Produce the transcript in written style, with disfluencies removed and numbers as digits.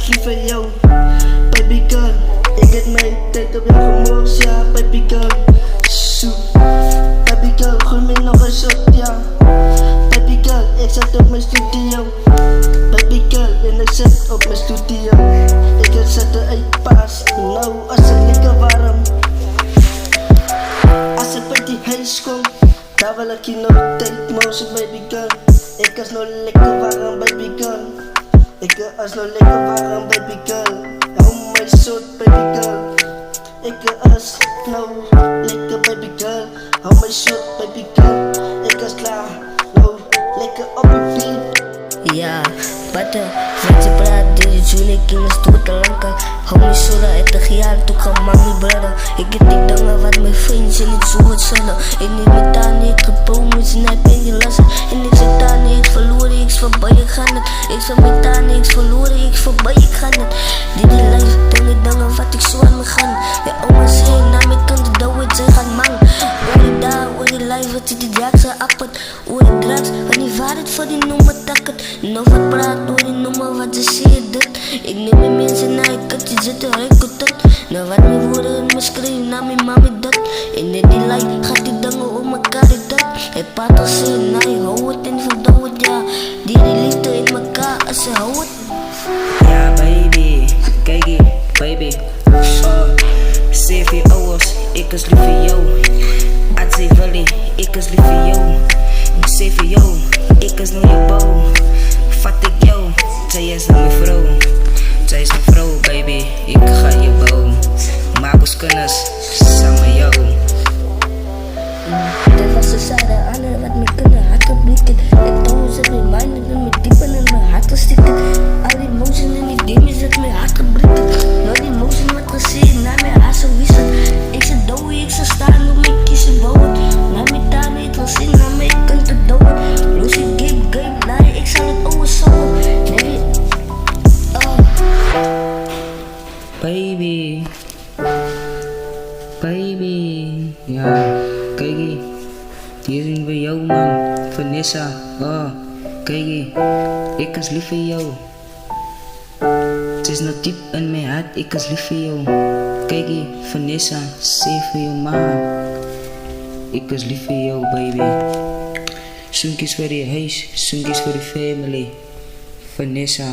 was lief voor jou, baby girl. Ik heb mijn tijd op jou gemoord, ja, baby girl. Baby girl, gooi me nog een shot, ja. Baby girl, ik zet op mijn studio. Baby girl, en ik zet op mijn studio. Ik heb zet de eetpaas, nou als het lekker warm. Als ik bij die huis kom, daar wil ik je nog tijd motion, baby girl. Ik is nog lekker warm, baby girl. Ik is nog lekker warm, baby girl. Hou mij zoet, baby girl. Ik is nou lekker, baby girl. Hou mij zoet, baby girl. Ik is klaar, nou lekker op je beat. Ja, wat je praat, dit is jullie kinders doet te lang. Hou me zo dat het te jaar toe kan mami brada. Ik heb die dingen wat mijn vrienden niet zo goed zullen. Ik neem het aan, ik gepromoot, snap in die lassen. En ik zit daar niet, ik verloren, ik is voorbij, ik ga het. Ik zit met aan, ik is verloren, ik is voorbij, ik ga het. Die lijf, dingen wat ik zo aan me gaan. Ja, oma zei, naar mijn kant, dat wordt zij gaan man. Oor daar, oor die lijf, wat zit die draaks aan appet. Oor die draaks, wat die waarheid voor die noemen takken. Nou wat praat, oor die noemen wat ze zeggen dit. Ik neem mijn mensen naar je kant, je zit er heel goed uit. Nou wat mijn woorden in me schreeuwen, naar mijn mami dat. En in die lijf, gaat die dingen om elkaar die dat. Het paard al zeggen, nou je hou het en verdouw het, ja. Die liefde in elkaar, als ze hou het. Ja baby, kijk hier, baby. 7 hours, ik is lief voor jou. Adze Valley, ik is lief voor jou. 7 jou, ik is nog je bouw. Vat ik jou, zij is nog mijn vrouw. Zij is mijn vrouw, baby, ik ga je bouwen. Maak ons kennis, samen jou. Dat was de zijde aan wat me kunnen harten blikken. Ik doe ze mijn mind en mijn diepen en mijn hart stikken. Al die motion en die demons dat mijn hart gebreken. Nou die motion wat gezien, naar mijn hart zo wissel. Ik zit dood, ik zit staan, doe mijn kiezen bouwen. Naar mijn taal niet wil zien, naar mijn kant te douwen. Loos je game, nee, ik zal het overzoeken. Nee, Baby, baby, ja, kijk hier. Hier zijn we jou man, Vanessa, kijk hier. Ik is lief voor jou. Het is nog diep in mijn hart, ik is lief voor jou. Kijk hier, Vanessa, save voor jou man. Ik is lief voor jou baby. Zoenkies voor je huis, zoenkies voor je family. Vanessa.